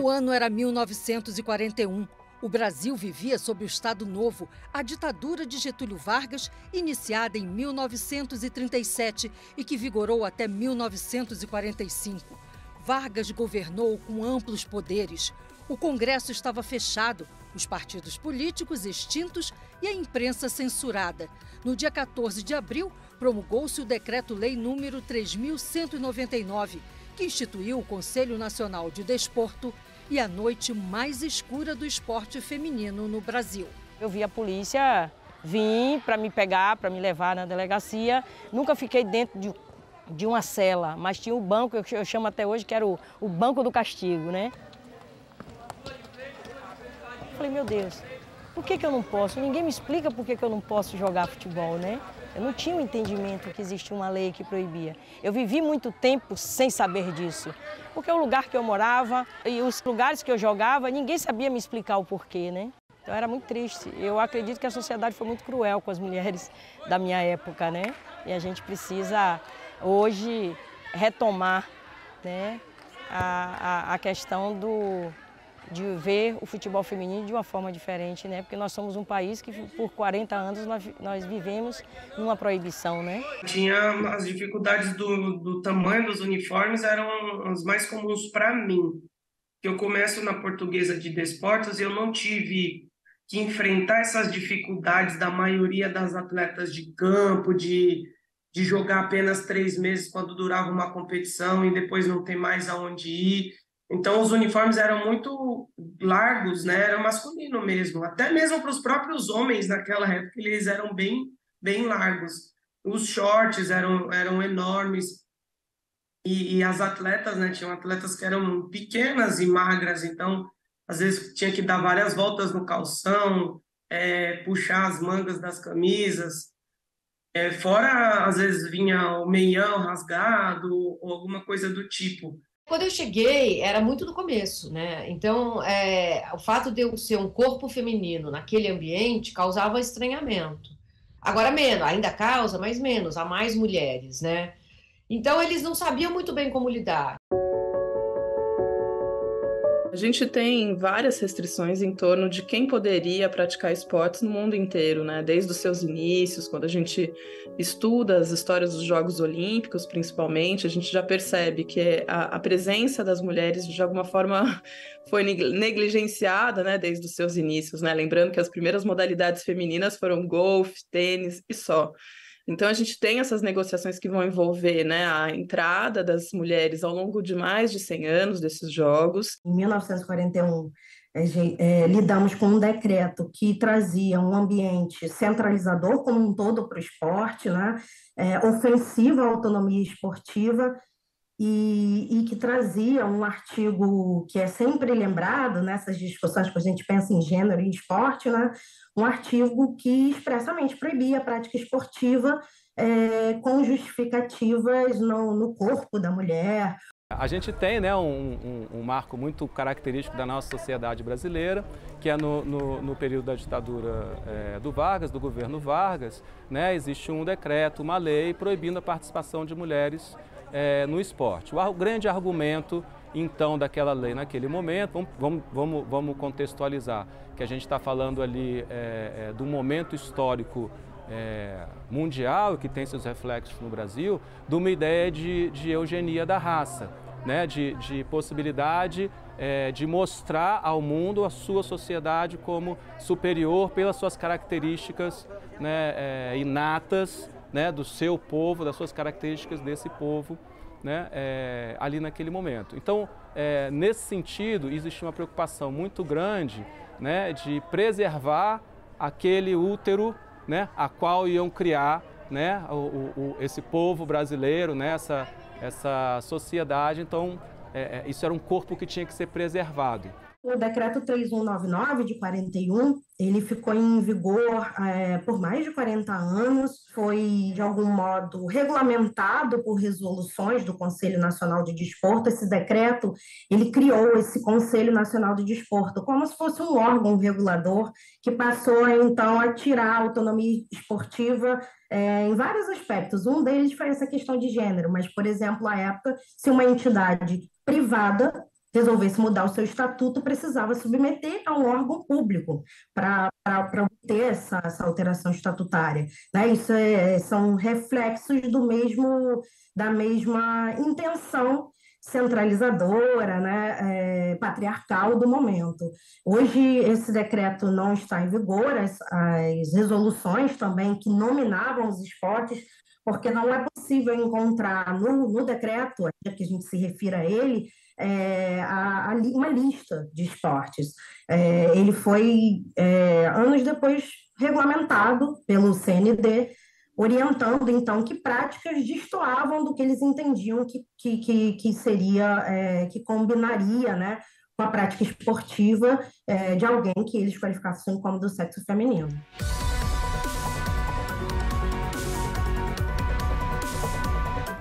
O ano era 1941. O Brasil vivia sob o Estado Novo, a ditadura de Getúlio Vargas, iniciada em 1937 e que vigorou até 1945. Vargas governou com amplos poderes. O Congresso estava fechado, os partidos políticos extintos e a imprensa censurada. No dia 14 de abril, promulgou-se o Decreto-Lei número 3.199, que instituiu o Conselho Nacional de Desporto e a noite mais escura do esporte feminino no Brasil. Eu vi a polícia vir para me pegar, para me levar na delegacia. Nunca fiquei dentro de uma cela, mas tinha o banco, eu chamo até hoje, que era o banco do castigo, né? Falei, meu Deus, por que eu não posso? Ninguém me explica por que eu não posso jogar futebol, né? Eu não tinha um entendimento que existia uma lei que proibia. Eu vivi muito tempo sem saber disso, porque o lugar que eu morava e os lugares que eu jogava, ninguém sabia me explicar o porquê, né? Então era muito triste. Eu acredito que a sociedade foi muito cruel com as mulheres da minha época, né? E a gente precisa hoje retomar, né, a questão de ver o futebol feminino de uma forma diferente, né? Porque nós somos um país que por 40 anos nós vivemos numa proibição, né? Tinha as dificuldades do tamanho dos uniformes, eram as mais comuns para mim. Eu começo na Portuguesa de Desportos e eu não tive que enfrentar essas dificuldades da maioria das atletas de campo, de jogar apenas 3 meses quando durava uma competição e depois não ter mais aonde ir. Então, os uniformes eram muito largos, né? Era masculino mesmo. Até mesmo para os próprios homens naquela época, eles eram bem, bem largos. Os shorts eram enormes. E as atletas, né? Tinham atletas que eram pequenas e magras. Então, às vezes, tinha que dar várias voltas no calção, puxar as mangas das camisas. Fora, às vezes, vinha o meião rasgado ou alguma coisa do tipo. Quando eu cheguei, era muito no começo, né? Então, o fato de eu ser um corpo feminino naquele ambiente causava estranhamento. Agora menos, ainda causa, mas menos, há mais mulheres, né? Então, eles não sabiam muito bem como lidar. A gente tem várias restrições em torno de quem poderia praticar esportes no mundo inteiro, né? Desde os seus inícios, quando a gente estuda as histórias dos Jogos Olímpicos, principalmente, a gente já percebe que a presença das mulheres, de alguma forma, foi negligenciada, né? Desde os seus inícios, né? Lembrando que as primeiras modalidades femininas foram golfe, tênis e só. Então, a gente tem essas negociações que vão envolver, né, a entrada das mulheres ao longo de mais de 100 anos desses jogos. Em 1941, lidamos com um decreto que trazia um ambiente centralizador como um todo para o esporte, né, ofensiva à autonomia esportiva, e que trazia um artigo que é sempre lembrado nessas discussões que a gente pensa em gênero e esporte, né? Um artigo que expressamente proibia a prática esportiva com justificativas no corpo da mulher. A gente tem, né, um marco muito característico da nossa sociedade brasileira, que é no período da ditadura do Vargas, do governo Vargas, né, existe um decreto, uma lei proibindo a participação de mulheres no esporte. O grande argumento, então, daquela lei naquele momento, vamos contextualizar, que a gente está falando ali do momento histórico mundial, que tem seus reflexos no Brasil, de uma ideia de eugenia da raça, né? de possibilidade de mostrar ao mundo a sua sociedade como superior pelas suas características, né, inatas, né, do seu povo, das suas características desse povo, né, ali naquele momento. Então, nesse sentido, existe uma preocupação muito grande, né, de preservar aquele útero, né, a qual iam criar, né, esse povo brasileiro, né, essa sociedade. Então, isso era um corpo que tinha que ser preservado. O decreto 3199 de 41, ele ficou em vigor por mais de 40 anos, foi de algum modo regulamentado por resoluções do Conselho Nacional de Desporto. Esse decreto, ele criou esse Conselho Nacional de Desporto como se fosse um órgão regulador que passou então a tirar a autonomia esportiva em vários aspectos. Um deles foi essa questão de gênero, mas, por exemplo, à época, se uma entidade privada resolvesse mudar o seu estatuto, precisava submeter a um órgão público para obter essa alteração estatutária, né? Isso são reflexos da mesma intenção centralizadora, né, patriarcal do momento. Hoje, esse decreto não está em vigor, as resoluções também que nominavam os esportes, porque não é possível encontrar no decreto, ainda que a gente se refira a ele, uma lista de esportes. Ele foi, anos depois, regulamentado pelo CND, orientando, então, que práticas destoavam do que eles entendiam que seria, que combinaria, né, com a prática esportiva de alguém que eles qualificassem como do sexo feminino.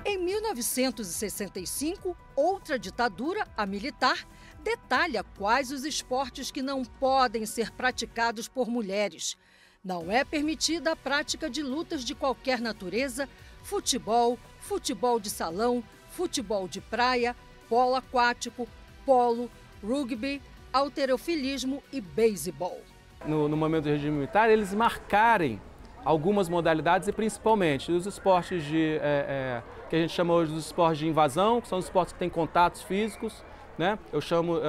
Em 1965, outra ditadura, a militar, detalha quais os esportes que não podem ser praticados por mulheres. Não é permitida a prática de lutas de qualquer natureza, futebol, futebol de salão, futebol de praia, polo aquático, polo, rugby, halterofilismo e beisebol. No momento do regime militar, eles marcarem algumas modalidades e principalmente os esportes que a gente chama hoje dos esportes de invasão, que são os esportes que têm contatos físicos, né? Eu chamo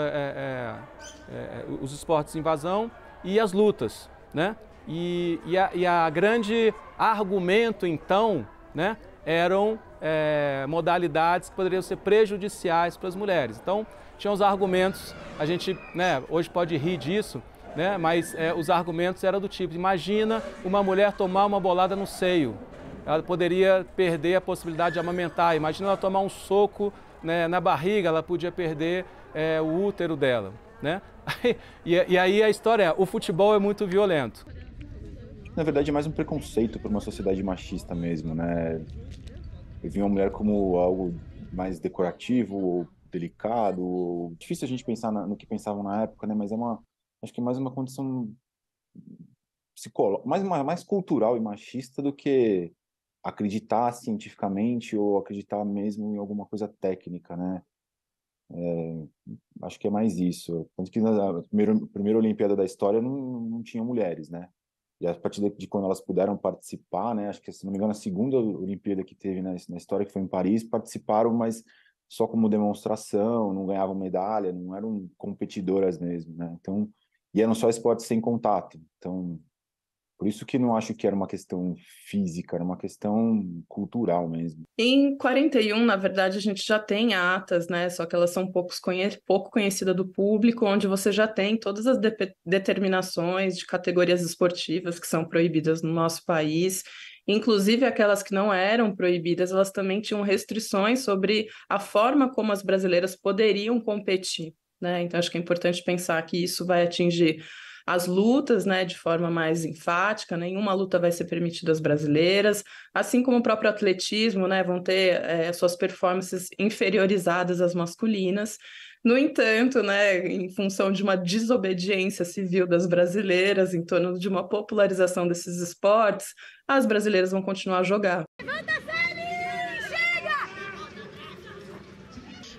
os esportes de invasão e as lutas, né? E a grande argumento, então, né, eram modalidades que poderiam ser prejudiciais para as mulheres. Então, tinha os argumentos, a gente, né, hoje pode rir disso, né, mas os argumentos eram do tipo, imagina uma mulher tomar uma bolada no seio, ela poderia perder a possibilidade de amamentar, imagina ela tomar um soco, né, na barriga, ela podia perder o útero dela, né? E aí a história é, o futebol é muito violento. Na verdade, é mais um preconceito por uma sociedade machista mesmo, né? Eu vi uma mulher como algo mais decorativo, ou delicado. Ou... Difícil a gente pensar no que pensavam na época, né? Mas acho que é mais uma condição psicológica, mais cultural e machista do que acreditar cientificamente ou acreditar mesmo em alguma coisa técnica, né? Acho que é mais isso. Tanto que na primeira Olimpíada da história não tinha mulheres, né? E a partir de quando elas puderam participar, né, acho que, se não me engano, a segunda Olimpíada que teve na história, que foi em Paris, participaram, mas só como demonstração, não ganhavam medalha, não eram competidoras mesmo, né? Então, e eram só esportes sem contato. Então, por isso que não acho que era uma questão física, era uma questão cultural mesmo. Em 41, na verdade, a gente já tem atas, né? Só que elas são pouco conhecidas do público, onde você já tem todas as determinações de categorias esportivas que são proibidas no nosso país. Inclusive, aquelas que não eram proibidas, elas também tinham restrições sobre a forma como as brasileiras poderiam competir, né? Então, acho que é importante pensar que isso vai atingir as lutas, né, de forma mais enfática, nenhuma luta vai ser permitida às brasileiras, assim como o próprio atletismo, né, vão ter suas performances inferiorizadas às masculinas. No entanto, né, em função de uma desobediência civil das brasileiras, em torno de uma popularização desses esportes, as brasileiras vão continuar a jogar.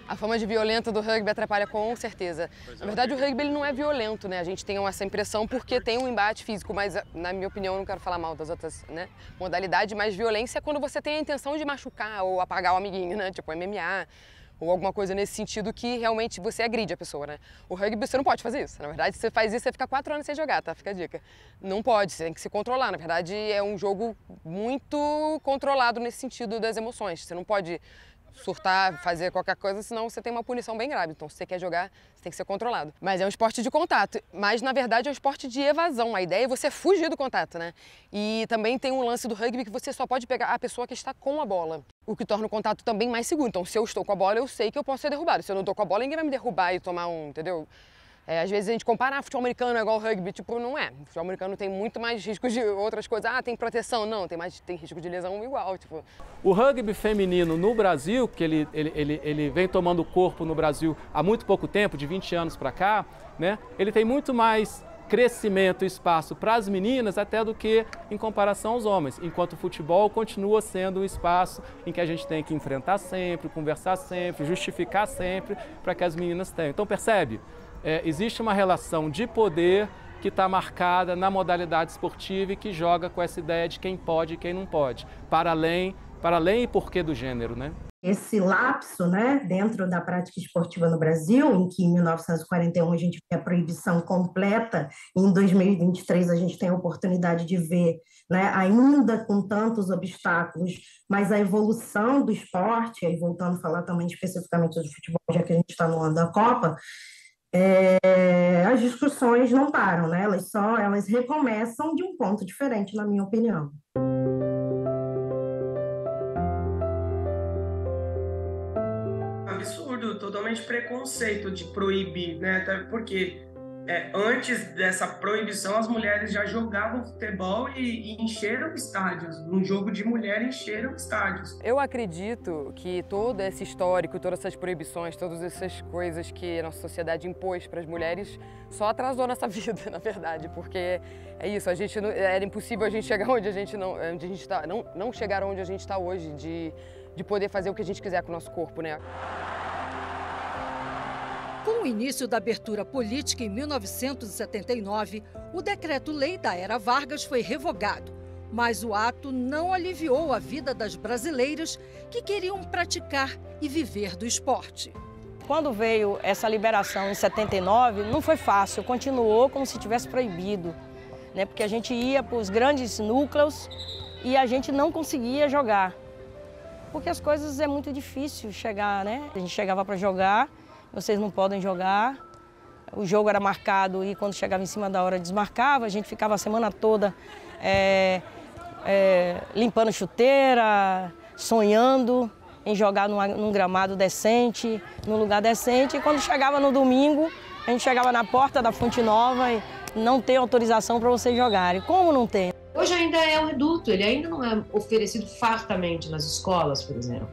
A fama de violenta do rugby atrapalha com certeza. Na verdade, o rugby ele não é violento, né? A gente tem essa impressão porque tem um embate físico, mas, na minha opinião, eu não quero falar mal das outras, né, modalidades, mas violência é quando você tem a intenção de machucar ou apagar o amiguinho, né? Tipo MMA ou alguma coisa nesse sentido que realmente você agride a pessoa, né? O rugby você não pode fazer isso. Na verdade, se você faz isso, você fica 4 anos sem jogar, tá? Fica a dica. Não pode, você tem que se controlar. Na verdade, é um jogo muito controlado nesse sentido das emoções. Você não pode surtar, fazer qualquer coisa, senão você tem uma punição bem grave. Então, se você quer jogar, você tem que ser controlado. Mas é um esporte de contato, mas na verdade é um esporte de evasão. A ideia é você fugir do contato, né? E também tem um lance do rugby que você só pode pegar a pessoa que está com a bola, o que torna o contato também mais seguro. Então, se eu estou com a bola, eu sei que eu posso ser derrubado. Se eu não estou com a bola, ninguém vai me derrubar e tomar entendeu? Às vezes a gente compara, futebol americano é igual ao rugby, tipo, não é. O futebol americano tem muito mais riscos de outras coisas. Tem proteção, não, tem risco de lesão igual, tipo. O rugby feminino no Brasil, que ele vem tomando corpo no Brasil há muito pouco tempo, de 20 anos para cá, né? Ele tem muito mais crescimento e espaço para as meninas até do que em comparação aos homens, enquanto o futebol continua sendo um espaço em que a gente tem que enfrentar sempre, conversar sempre, justificar sempre para que as meninas tenham. Então percebe? Existe uma relação de poder que está marcada na modalidade esportiva e que joga com essa ideia de quem pode e quem não pode, para além e porquê do gênero, né? Esse lapso, né, dentro da prática esportiva no Brasil, em que em 1941 a gente tem a proibição completa, e em 2023 a gente tem a oportunidade de ver, né, ainda com tantos obstáculos, mas a evolução do esporte, aí voltando a falar também especificamente do futebol, já que a gente está no ano da Copa, as discussões não param, né? Elas recomeçam de um ponto diferente, na minha opinião. Absurdo, totalmente preconceito de proibir, né? Até porque antes dessa proibição as mulheres já jogavam futebol e encheram estádios. Um jogo de mulher encheram estádios. Eu acredito que todo esse histórico, todas essas proibições, todas essas coisas que a nossa sociedade impôs para as mulheres só atrasou nossa vida, na verdade, porque é isso, era impossível a gente chegar onde a gente não chegar onde a gente está hoje, de poder fazer o que a gente quiser com o nosso corpo, né? Com o início da abertura política em 1979, o decreto-lei da Era Vargas foi revogado, mas o ato não aliviou a vida das brasileiras que queriam praticar e viver do esporte. Quando veio essa liberação em 79, não foi fácil, continuou como se tivesse proibido, né? Porque a gente ia para os grandes núcleos e a gente não conseguia jogar, porque as coisas é muito difícil chegar, né? A gente chegava para jogar, vocês não podem jogar, o jogo era marcado e quando chegava em cima da hora desmarcava, a gente ficava a semana toda limpando chuteira, sonhando em jogar num gramado decente, num lugar decente, e quando chegava no domingo, a gente chegava na porta da Fonte Nova e não tem autorização para vocês jogarem. Como não tem? Hoje ainda é um reduto, ele ainda não é oferecido fartamente nas escolas, por exemplo.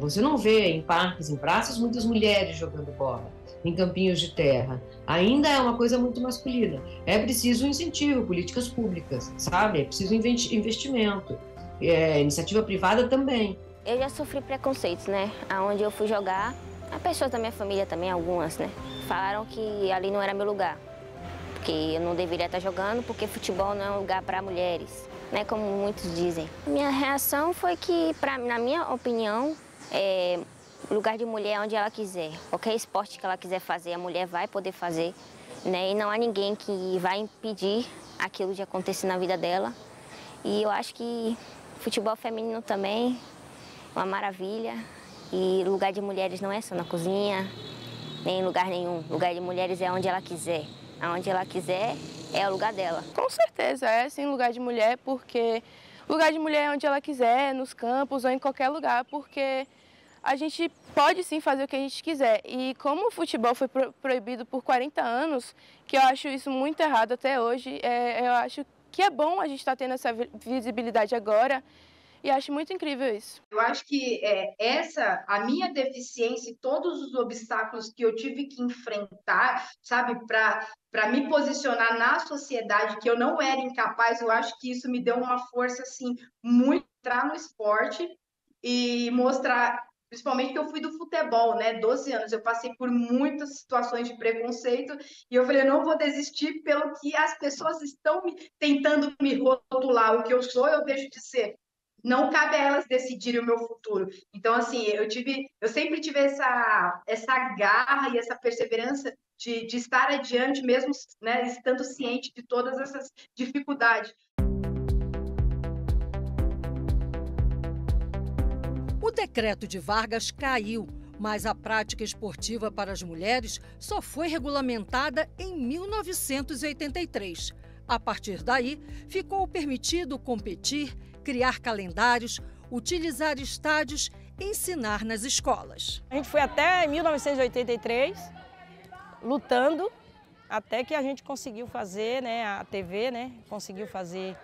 Você não vê em parques, em praças, muitas mulheres jogando bola, em campinhos de terra. Ainda é uma coisa muito masculina. É preciso incentivo, políticas públicas, sabe? É preciso investimento. Iniciativa privada também. Eu já sofri preconceitos, né? Aonde eu fui jogar, as pessoas da minha família também, algumas, né? Falaram que ali não era meu lugar, que eu não deveria estar jogando porque futebol não é um lugar para mulheres, né, como muitos dizem. Minha reação foi que, na minha opinião, lugar de mulher é onde ela quiser. Qualquer esporte que ela quiser fazer, a mulher vai poder fazer, né? E não há ninguém que vai impedir aquilo de acontecer na vida dela. E eu acho que futebol feminino também é uma maravilha. E lugar de mulheres não é só na cozinha, nem em lugar nenhum. Lugar de mulheres é onde ela quiser. Aonde ela quiser é o lugar dela. Com certeza, é sim lugar de mulher, porque lugar de mulher é onde ela quiser, nos campos ou em qualquer lugar, porque a gente pode sim fazer o que a gente quiser. E como o futebol foi proibido por 40 anos, que eu acho isso muito errado até hoje, eu acho que é bom a gente estar tendo essa visibilidade agora. E acho muito incrível isso. Eu acho que a minha deficiência e todos os obstáculos que eu tive que enfrentar, sabe, para me posicionar na sociedade, que eu não era incapaz, eu acho que isso me deu uma força, assim, muito entrar no esporte e mostrar, principalmente que eu fui do futebol, né, 12 anos, eu passei por muitas situações de preconceito e eu falei, eu não vou desistir pelo que as pessoas estão tentando me rotular, o que eu sou, eu deixo de ser. Não cabe a elas decidirem o meu futuro. Então, assim, eu sempre tive essa garra e essa perseverança de estar adiante, mesmo, né, estando ciente de todas essas dificuldades. O decreto de Vargas caiu, mas a prática esportiva para as mulheres só foi regulamentada em 1983. A partir daí, ficou permitido competir, criar calendários, utilizar estádios, ensinar nas escolas. A gente foi até 1983 lutando até que a gente conseguiu fazer, né, a TV, né, conseguiu fazer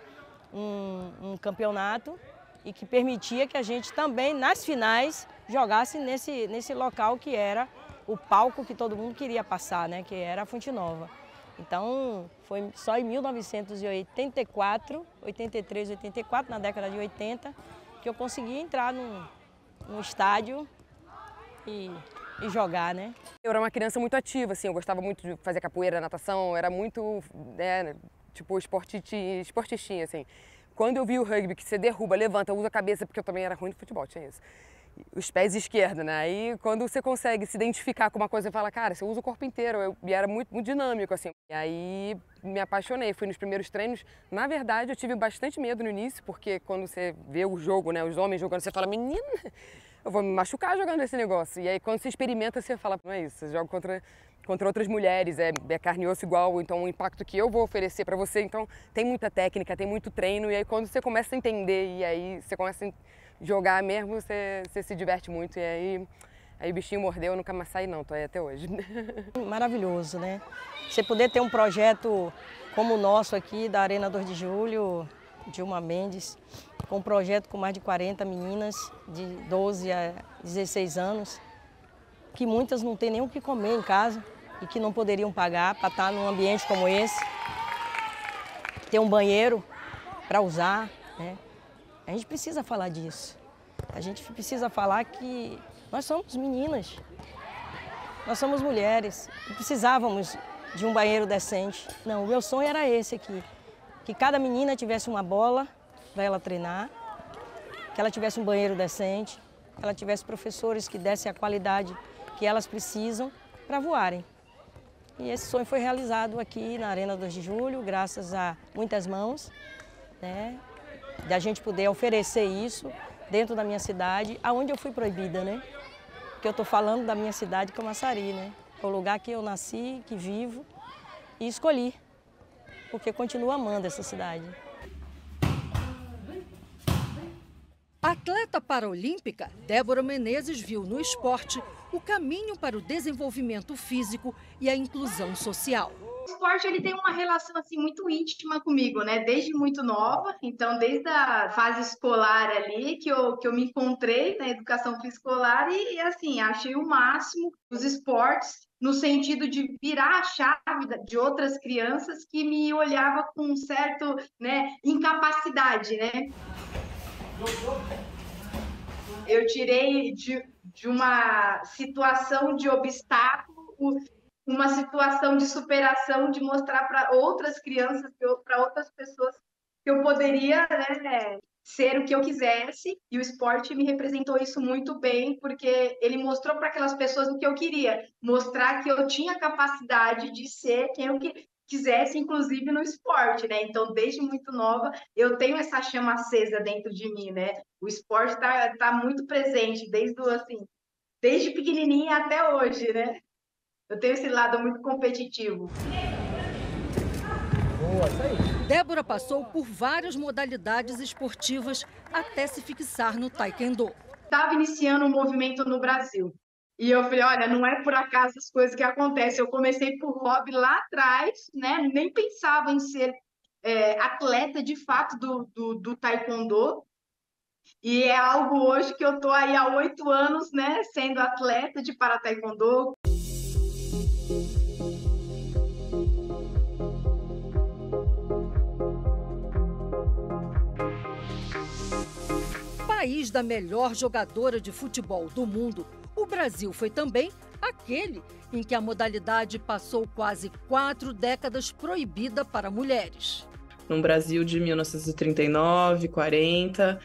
um campeonato e que permitia que a gente também nas finais jogasse nesse local que era o palco que todo mundo queria passar, né, que era a Fonte Nova. Então, foi só em 1984, 83, 84, na década de 80, que eu consegui entrar num estádio e jogar, né? Eu era uma criança muito ativa, assim, eu gostava muito de fazer capoeira, natação, era muito, tipo, esportistinha, assim. Quando eu vi o rugby, que você derruba, levanta, usa a cabeça, porque eu também era ruim no futebol, tinha isso. Os pés esquerdos, né? Aí quando você consegue se identificar com uma coisa, você fala, cara, você usa o corpo inteiro. E era muito, muito dinâmico, assim. E aí me apaixonei, fui nos primeiros treinos. Na verdade, eu tive bastante medo no início, porque quando você vê o jogo, né, os homens jogando, você fala, menina, eu vou me machucar jogando esse negócio. E aí quando você experimenta, você fala, não é isso, você joga contra outras mulheres, é carne e osso igual, então o impacto que eu vou oferecer para você, então tem muita técnica, tem muito treino, e aí quando você começa a entender, e aí você começa a jogar mesmo, você se diverte muito, e aí o bichinho mordeu, eu nunca mais saí não, tô aí até hoje. Maravilhoso, né? Você poder ter um projeto como o nosso aqui, da Arena 2 de Julho, Dilma Mendes, com um projeto com mais de 40 meninas de 12 a 16 anos, que muitas não têm nem o que comer em casa e que não poderiam pagar para estar num ambiente como esse, ter um banheiro para usar, né? A gente precisa falar disso. A gente precisa falar que nós somos meninas, nós somos mulheres e precisávamos de um banheiro decente. Não, o meu sonho era esse aqui, que cada menina tivesse uma bola para ela treinar, que ela tivesse um banheiro decente, que ela tivesse professores que dessem a qualidade que elas precisam para voarem. E esse sonho foi realizado aqui na Arena 2 de Julho, graças a muitas mãos, né? De a gente poder oferecer isso dentro da minha cidade, aonde eu fui proibida, né? Porque eu estou falando da minha cidade, Camaçari, né? É o lugar que eu nasci, que vivo e escolhi, porque continuo amando essa cidade. Atleta paraolímpica, Débora Menezes viu no esporte o caminho para o desenvolvimento físico e a inclusão social. O esporte ele tem uma relação assim muito íntima comigo, né? Desde muito nova, então desde a fase escolar ali que eu me encontrei na educação física escolar e assim, achei o máximo os esportes no sentido de virar a chave de outras crianças que me olhava com um certo, né, incapacidade, né? Eu tirei de uma situação de obstáculo uma situação de superação, de mostrar para outras crianças, para outras pessoas que eu poderia, né, ser o que eu quisesse, e o esporte me representou isso muito bem, porque ele mostrou para aquelas pessoas o que eu queria, mostrar que eu tinha capacidade de ser quem eu quisesse, inclusive no esporte, né? Então, desde muito nova, eu tenho essa chama acesa dentro de mim, né? O esporte tá muito presente, desde pequenininha até hoje, né? Eu tenho esse lado muito competitivo. Boa, isso aí. Débora passou por várias modalidades esportivas até se fixar no taekwondo. Estava iniciando um movimento no Brasil. E eu falei, olha, não é por acaso as coisas que acontecem. Eu comecei por hobby lá atrás, né? Nem pensava em ser atleta de fato do taekwondo. E é algo hoje que eu estou aí há 8 anos, né? Sendo atleta de para taekwondo. País da melhor jogadora de futebol do mundo, o Brasil foi também aquele em que a modalidade passou quase 4 décadas proibida para mulheres. Num Brasil de 1939, 40,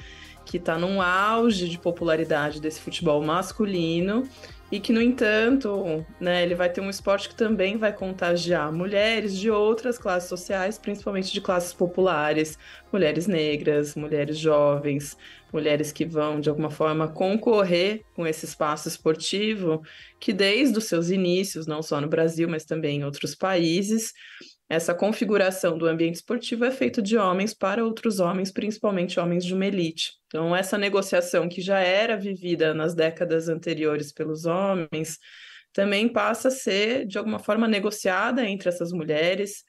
que está num auge de popularidade desse futebol masculino e que, no entanto, né, ele vai ter um esporte que também vai contagiar mulheres de outras classes sociais, principalmente de classes populares, mulheres negras, mulheres jovens, mulheres que vão, de alguma forma, concorrer com esse espaço esportivo que, desde os seus inícios, não só no Brasil, mas também em outros países, essa configuração do ambiente esportivo é feita de homens para outros homens, principalmente homens de uma elite. Então, essa negociação que já era vivida nas décadas anteriores pelos homens, também passa a ser, de alguma forma, negociada entre essas mulheres,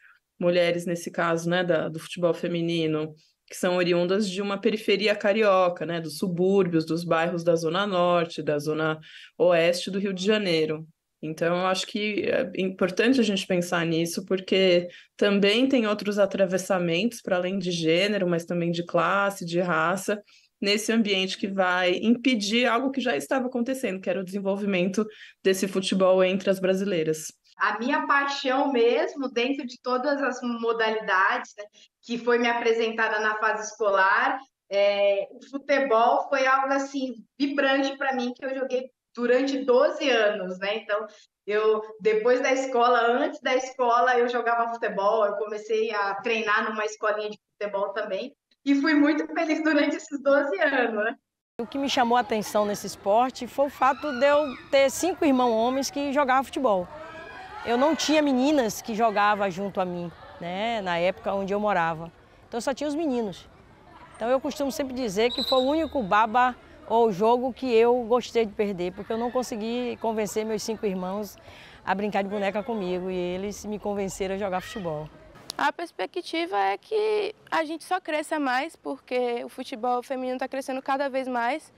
nesse caso, né, do futebol feminino, que são oriundas de uma periferia carioca, né, dos subúrbios, dos bairros da Zona Norte, da Zona Oeste do Rio de Janeiro. Então, eu acho que é importante a gente pensar nisso, porque também tem outros atravessamentos, para além de gênero, mas também de classe, de raça, nesse ambiente que vai impedir algo que já estava acontecendo, que era o desenvolvimento desse futebol entre as brasileiras. A minha paixão mesmo, dentro de todas as modalidades, né, que foi me apresentada na fase escolar, o futebol foi algo assim vibrante para mim, que eu joguei durante 12 anos, né? Então, depois da escola, antes da escola, eu jogava futebol, eu comecei a treinar numa escolinha de futebol também, e fui muito feliz durante esses 12 anos, né? O que me chamou a atenção nesse esporte foi o fato de eu ter 5 irmãos homens que jogavam futebol. Eu não tinha meninas que jogavam junto a mim, né, na época onde eu morava. Então, só tinha os meninos. Então, eu costumo sempre dizer que foi o único baba ou jogo que eu gostei de perder, porque eu não consegui convencer meus 5 irmãos a brincar de boneca comigo e eles me convenceram a jogar futebol. A perspectiva é que a gente só cresça mais, porque o futebol feminino está crescendo cada vez mais.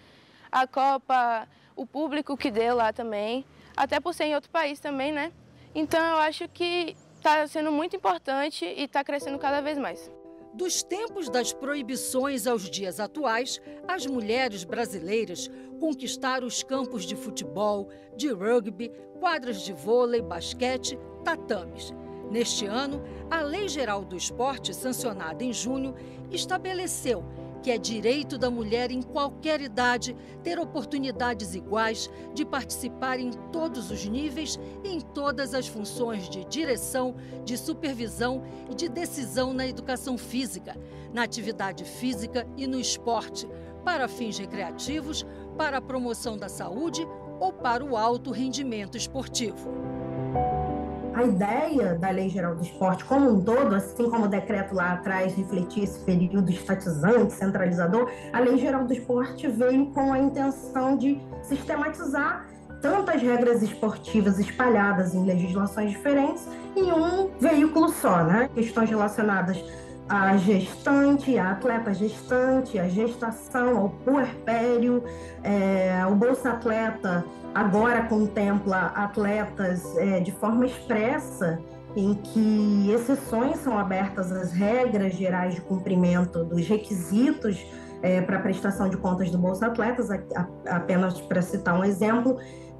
A Copa, o público que deu lá também, até por ser em outro país também, né? Então eu acho que está sendo muito importante e está crescendo cada vez mais. Dos tempos das proibições aos dias atuais, as mulheres brasileiras conquistaram os campos de futebol, de rugby, quadras de vôlei, basquete, tatames. Neste ano, a Lei Geral do Esporte, sancionada em junho, estabeleceu que é direito da mulher em qualquer idade ter oportunidades iguais de participar em todos os níveis e em todas as funções de direção, de supervisão e de decisão na educação física, na atividade física e no esporte, para fins recreativos, para a promoção da saúde ou para o alto rendimento esportivo. A ideia da Lei Geral do Esporte como um todo, assim como o decreto lá atrás refletia esse período estatizante, centralizador, a Lei Geral do Esporte veio com a intenção de sistematizar tantas regras esportivas espalhadas em legislações diferentes em um veículo só, né? Questões relacionadas à gestante, à atleta gestante, à gestação, ao puerpério, o Bolsa Atleta agora contempla atletas de forma expressa, em que exceções são abertas às regras gerais de cumprimento dos requisitos para a prestação de contas do Bolsa Atletas, apenas para citar um exemplo,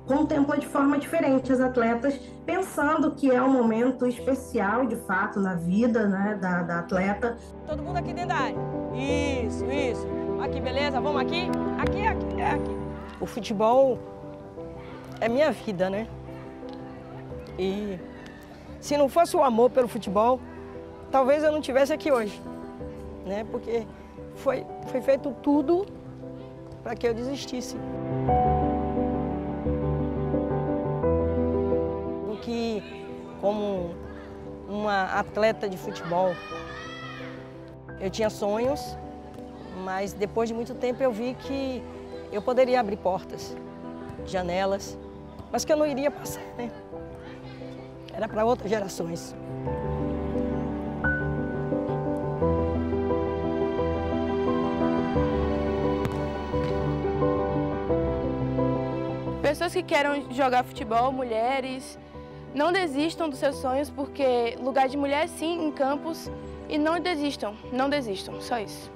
contempla de forma diferente as atletas, pensando que é um momento especial, de fato, na vida, né, da atleta. Todo mundo aqui dentro da área. Isso. Aqui, beleza? Vamos aqui? Aqui. O futebol é minha vida, né? E se não fosse o amor pelo futebol, talvez eu não estivesse aqui hoje, né? Porque foi feito tudo para que eu desistisse. Que, como uma atleta de futebol, eu tinha sonhos, mas depois de muito tempo eu vi que eu poderia abrir portas, janelas, mas que eu não iria passar, né? Era para outras gerações. Pessoas que querem jogar futebol, mulheres, não desistam dos seus sonhos, porque lugar de mulher sim em campos, e não desistam, só isso.